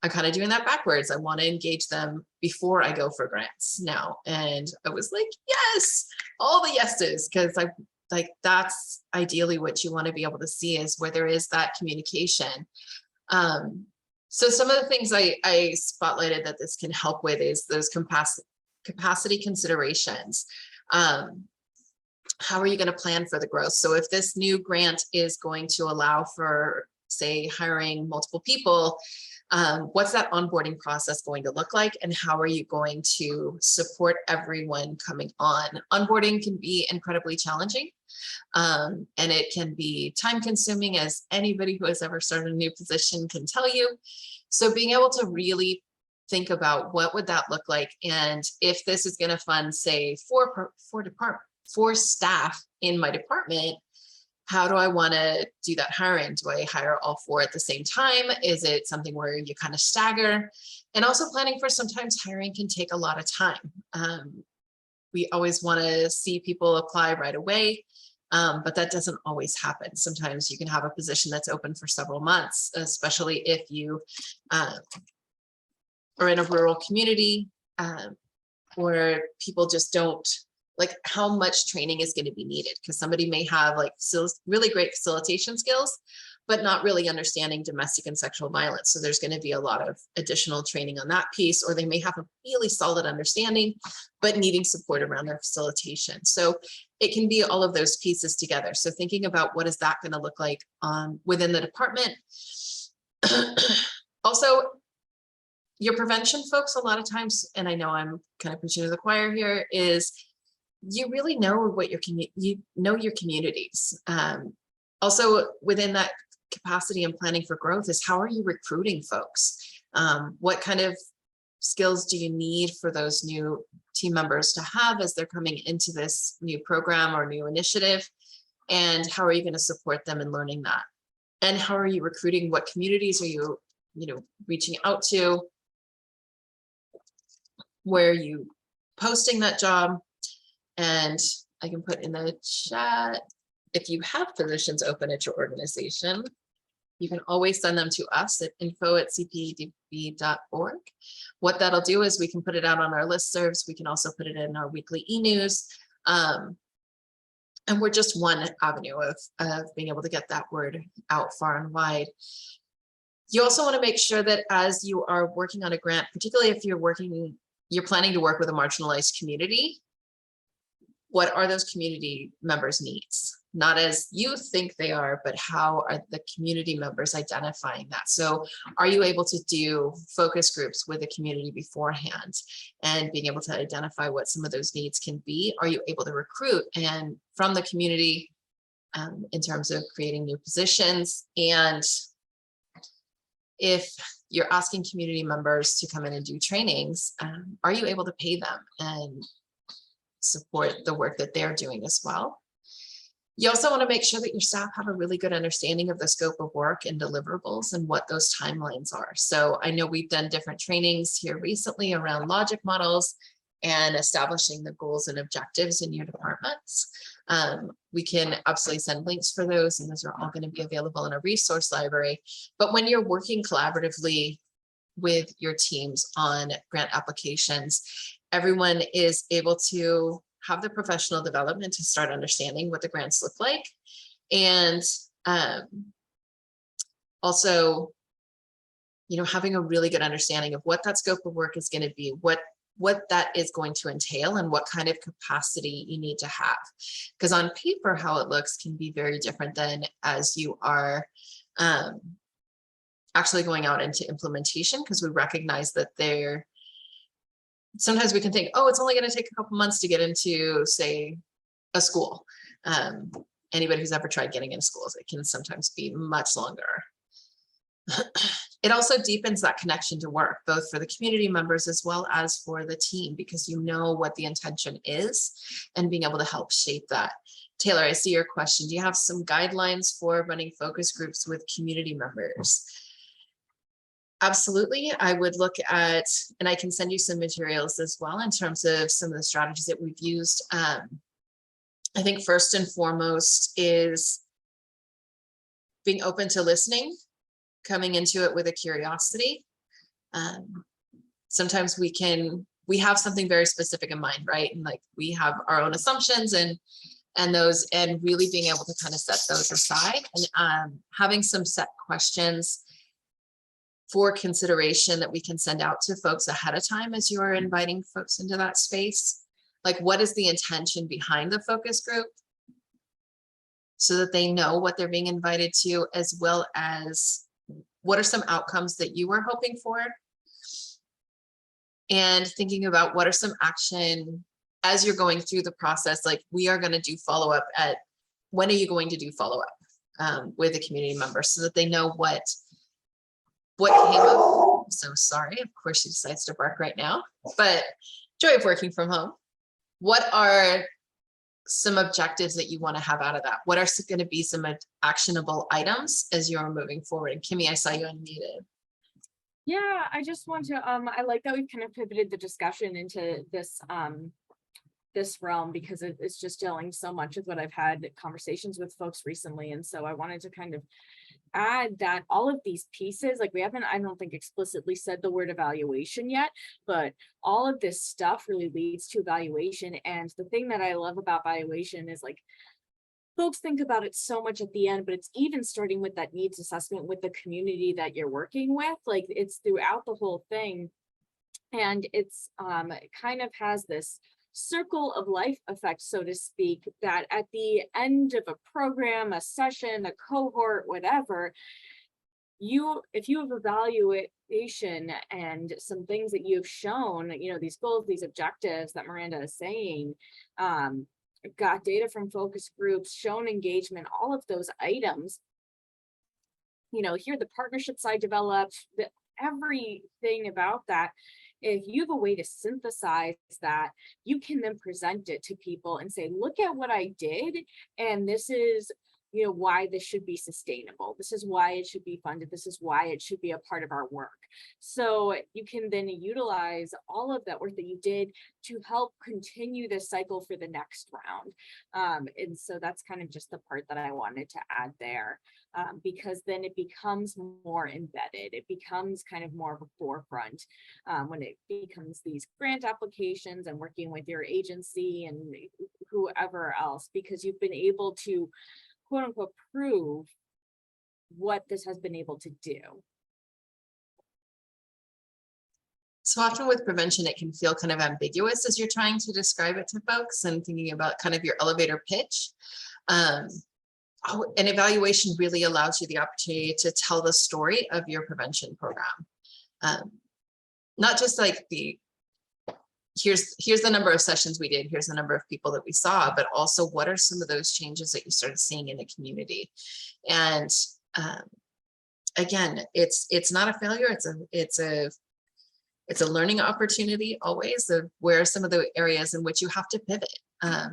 I'm kind of doing that backwards. I want to engage them before I go for grants now. And I was like, yes, all the yeses, because that's ideally what you want to be able to see, is where there is that communication. So some of the things I spotlighted that this can help with is those capacity considerations. How are you going to plan for the growth? So if this new grant is going to allow for, say, hiring multiple people, what's that onboarding process going to look like? And how are you going to support everyone coming on? Onboarding can be incredibly challenging. And it can be time consuming, as anybody who has ever started a new position can tell you. So being able to really think about what would that look like? And if this is going to fund, say, four staff in my department, how do I want to do that hiring? Do I hire all four at the same time? Is it something where you kind of stagger? And also planning for, sometimes hiring can take a lot of time. We always want to see people apply right away, but that doesn't always happen. Sometimes you can have a position that's open for several months, especially if you are in a rural community, where people just don't, how much training is going to be needed, because somebody may have really great facilitation skills, but not really understanding domestic and sexual violence. So there's going to be a lot of additional training on that piece, or they may have a really solid understanding, but needing support around their facilitation. So it can be all of those pieces together. So thinking about what is that going to look like within the department. Also, your prevention folks, a lot of times, and I know I'm kind of preaching to the choir here, is you really know what your communities. Also within that capacity and planning for growth is, how are you recruiting folks? What kind of skills do you need for those new team members to have as they're coming into this new program or new initiative? And how are you going to support them in learning that? And how are you recruiting? What communities are you, reaching out to? Where are you posting that job? And I can put in the chat, if you have positions open at your organization, you can always send them to us at info@cpdb.org. What that'll do is we can put it out on our listservs. We can also put it in our weekly e-news. And we're just one avenue of being able to get that word out far and wide. You also want to make sure that as you are working on a grant, particularly if you're planning to work with a marginalized community, what are those community members' needs? Not as you think they are, but how are the community members identifying that? So are you able to do focus groups with the community beforehand and being able to identify what some of those needs can be? Are you able to recruit and from the community in terms of creating new positions? And if you're asking community members to come in and do trainings, are you able to pay them and support the work that they're doing as well? You also want to make sure that your staff have a really good understanding of the scope of work and deliverables and what those timelines are. So I know we've done different trainings here recently around logic models and establishing the goals and objectives in your departments. We can absolutely send links for those, and those are all going to be available in a resource library. But when you're working collaboratively with your teams on grant applications, everyone is able to have the professional development to start understanding what the grants look like. And also, having a really good understanding of what that scope of work is going to be, what that is going to entail, and what kind of capacity you need to have. Because on paper, how it looks can be very different than as you are actually going out into implementation, because we recognize that sometimes we can think, oh, it's only going to take a couple months to get into, say, a school. Anybody who's ever tried getting into schools, it can sometimes be much longer. It also deepens that connection to work, both for the community members as well as for the team, because you know what the intention is and being able to help shape that. Taylor, I see your question. Do you have some guidelines for running focus groups with community members? Absolutely. I would look at, and I can send you some materials as well in terms of some of the strategies that we've used. I think first and foremost is being open to listening, coming into it with a curiosity. Sometimes we have something very specific in mind, right? And like we have our own assumptions and really being able to kind of set those aside and having some set questions for consideration that we can send out to folks ahead of time as you are inviting folks into that space. Like, what is the intention behind the focus group? So that they know what they're being invited to, as well as what are some outcomes that you were hoping for? And thinking about what are some action as you're going through the process, like we are going to do follow-up at, when are you going to do follow-up with the community members so that they know what came up. I'm so sorry. Of course, she decides to bark right now, but joy of working from home. What are some objectives that you want to have out of that? What are going to be some actionable items as you're moving forward? And Kimmy, I saw you unmuted. Yeah, I just want to, I like that we've kind of pivoted the discussion into this realm, because it's just dealing so much with what I've had conversations with folks recently. And so I wanted to kind of add that all of these pieces, like we haven't, I don't think explicitly said the word evaluation yet, but all of this stuff really leads to evaluation. And the thing that I love about evaluation is like, folks think about it so much at the end, but it's even starting with that needs assessment with the community that you're working with. Like it's throughout the whole thing. And it's it kind of has this circle of life effect, so to speak, that at the end of a program, a session, a cohort, whatever, if you have evaluation and some things that you've shown, these goals, these objectives that Miranda is saying, got data from focus groups, shown engagement, all of those items, here the partnership side developed, everything about that, if you have a way to synthesize that, you can then present it to people and say, look at what I did, and this is, you know, why this should be sustainable. This is why it should be funded. This is why it should be a part of our work. So you can then utilize all of that work that you did to help continue this cycle for the next round. And so that's kind of just the part that I wanted to add there, because then it becomes more embedded. It becomes kind of more of a forefront when it becomes these grant applications and working with your agency and whoever else, because you've been able to quote unquote prove what this has been able to do. So often with prevention, it can feel kind of ambiguous as you're trying to describe it to folks and thinking about kind of your elevator pitch. An evaluation really allows you the opportunity to tell the story of your prevention program. Not just like here's the number of sessions we did, here's the number of people that we saw, but also what are some of those changes that you started seeing in the community. And again, it's not a failure, it's a learning opportunity always, of where are some of the areas in which you have to pivot.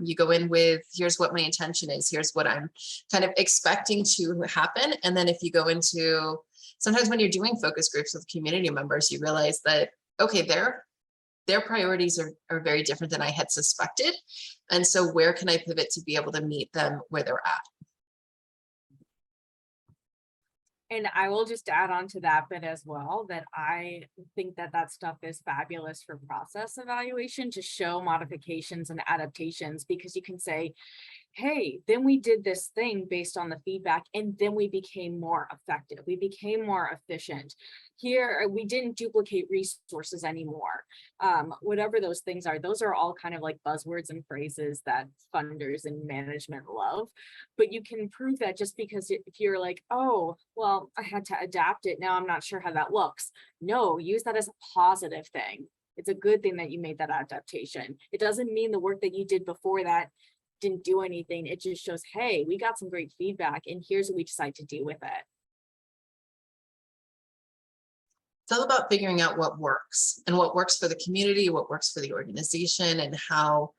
You go in with, here's what my intention is, here's what I'm kind of expecting to happen. And then if you go into, sometimes when you're doing focus groups with community members, you realize that, okay, their priorities are very different than I had suspected. And so where can I pivot to be able to meet them where they're at? And I will just add on to that bit as well, that I think that that stuff is fabulous for process evaluation, to show modifications and adaptations, because you can say, hey, then we did this thing based on the feedback, and then we became more effective. We became more efficient. Here, we didn't duplicate resources anymore. Whatever those things are all kind of like buzzwords and phrases that funders and management love. But you can prove that just because if you're like, oh, well, I had to adapt it, now I'm not sure how that looks. No, use that as a positive thing. It's a good thing that you made that adaptation. It doesn't mean the work that you did before that didn't do anything. It just shows, hey, we got some great feedback and here's what we decide to do with it. It's all about figuring out what works and what works for the community, what works for the organization, and how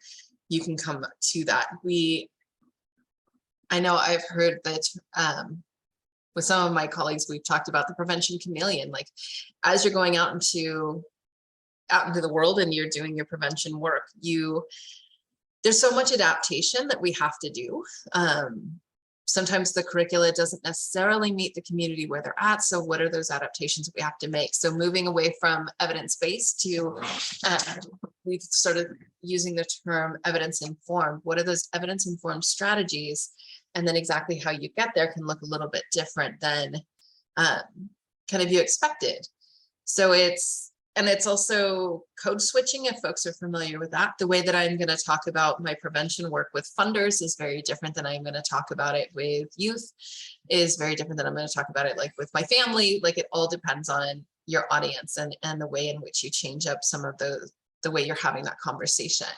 you can come to that. I know I've heard that with some of my colleagues, we've talked about the prevention chameleon. Like, as you're going out into the world and you're doing your prevention work, there's so much adaptation that we have to do. Sometimes the curricula doesn't necessarily meet the community where they're at. So what are those adaptations that we have to make? So moving away from evidence-based to, we've started using the term evidence-informed. What are those evidence-informed strategies? And then exactly how you get there can look a little bit different than kind of you expected. So it's also code switching, if folks are familiar with that. The way that I'm going to talk about my prevention work with funders is very different than I'm going to talk about it with youth, is very different than I'm going to talk about it like with my family. Like, it all depends on your audience and the way in which you change up some of the way you're having that conversation.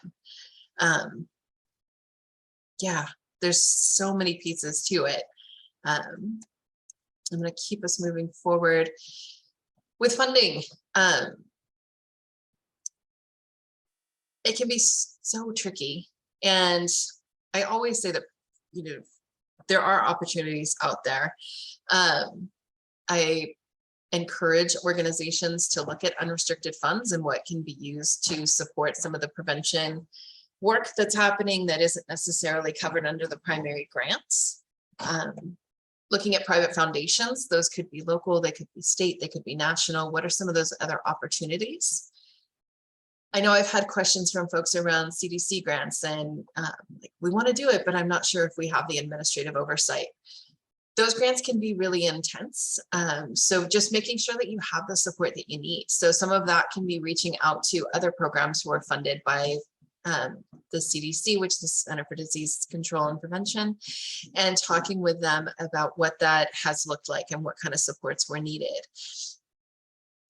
Yeah, there's so many pieces to it. I'm going to keep us moving forward with funding. It can be so tricky. And I always say that, there are opportunities out there. I encourage organizations to look at unrestricted funds and what can be used to support some of the prevention work that's happening that isn't necessarily covered under the primary grants. Looking at private foundations, those could be local, they could be state, they could be national. What are some of those other opportunities? I know I've had questions from folks around CDC grants and we want to do it, but I'm not sure if we have the administrative oversight. Those grants can be really intense. So just making sure that you have the support that you need. So some of that can be reaching out to other programs who are funded by the CDC, which is the Center for Disease Control and Prevention, and talking with them about what that has looked like and what kind of supports were needed.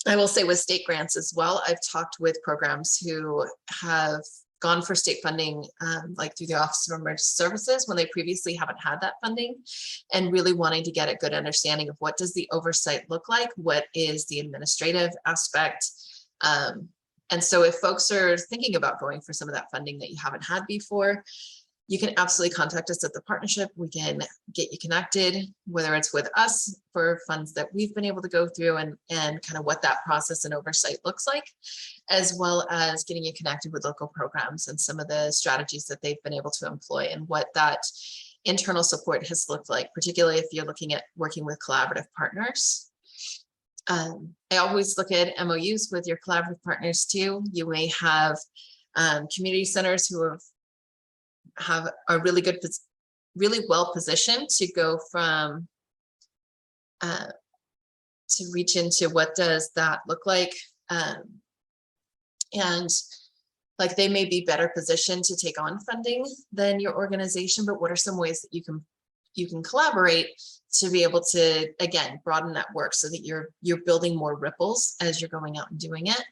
I will say with state grants as well, I've talked with programs who have gone for state funding, like through the Office of Emergency Services when they previously haven't had that funding, and really wanting to get a good understanding of what does the oversight look like, what is the administrative aspect, And so if folks are thinking about going for some of that funding that you haven't had before, you can absolutely contact us at the partnership. We can get you connected, whether it's with us for funds that we've been able to go through and kind of what that process and oversight looks like, as well as getting you connected with local programs and some of the strategies that they've been able to employ and what that internal support has looked like, particularly if you're looking at working with collaborative partners. I always look at MOUs with your collaborative partners too. You may have community centers who are really good, really well positioned to go from to reach into what does that look like, and like they may be better positioned to take on funding than your organization, but what are some ways that you can collaborate to be able to, again, broaden that work so that you're building more ripples as you're going out and doing it.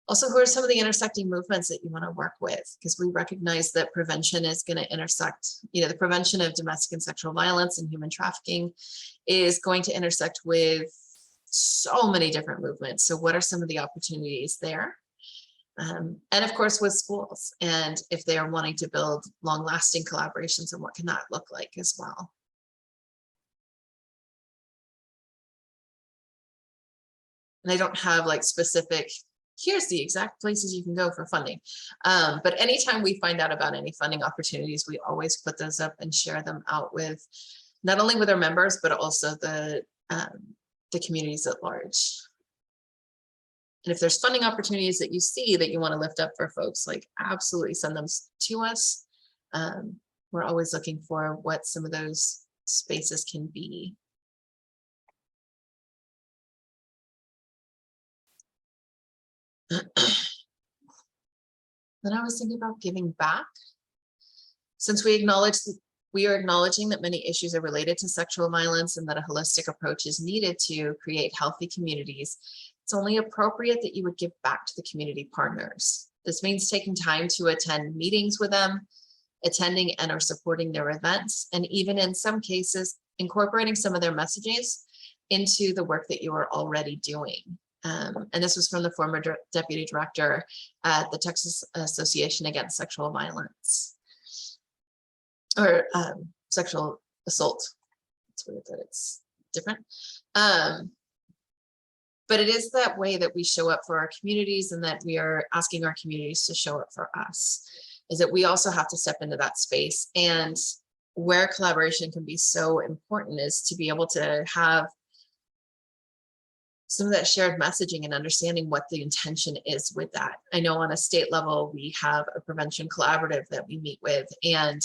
Also, who are some of the intersecting movements that you want to work with? Because we recognize that prevention is going to intersect, the prevention of domestic and sexual violence and human trafficking is going to intersect with so many different movements. So what are some of the opportunities there? And of course, with schools, and if they are wanting to build long-lasting collaborations, and what can that look like as well? And I don't have like specific, here's the exact places you can go for funding. But anytime we find out about any funding opportunities, we always put those up and share them out with, not only with our members, but also the communities at large. And if there's funding opportunities that you see that you want to lift up for folks, like absolutely send them to us. We're always looking for what some of those spaces can be. Then I was thinking about giving back. Since we are acknowledging that many issues are related to sexual violence and that a holistic approach is needed to create healthy communities, it's only appropriate that you would give back to the community partners. This means taking time to attend meetings with them, attending and or supporting their events, and even in some cases, incorporating some of their messages into the work that you are already doing. And this was from the former deputy director at the Texas Association Against Sexual Violence, or sexual assault. It's weird that it's different. But it is that way that we show up for our communities, and that we are asking our communities to show up for us, is that we also have to step into that space. And where collaboration can be so important is to be able to have some of that shared messaging and understanding what the intention is with that. I know on a state level, we have a prevention collaborative that we meet with, and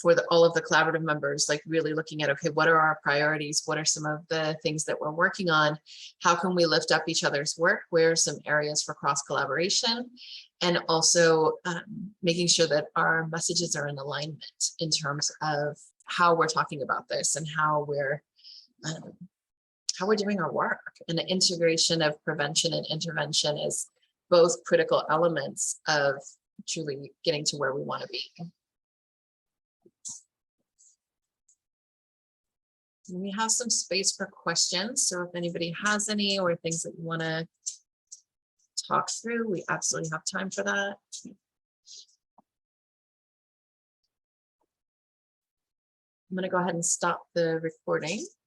for all of the collaborative members, like really looking at, okay, what are our priorities? What are some of the things that we're working on? How can we lift up each other's work? Where are some areas for cross collaboration? And also making sure that our messages are in alignment in terms of how we're talking about this and how we're doing our work. And the integration of prevention and intervention is both critical elements of truly getting to where we want to be. And we have some space for questions. So if anybody has any or things that you want to talk through, we absolutely have time for that. I'm going to go ahead and stop the recording.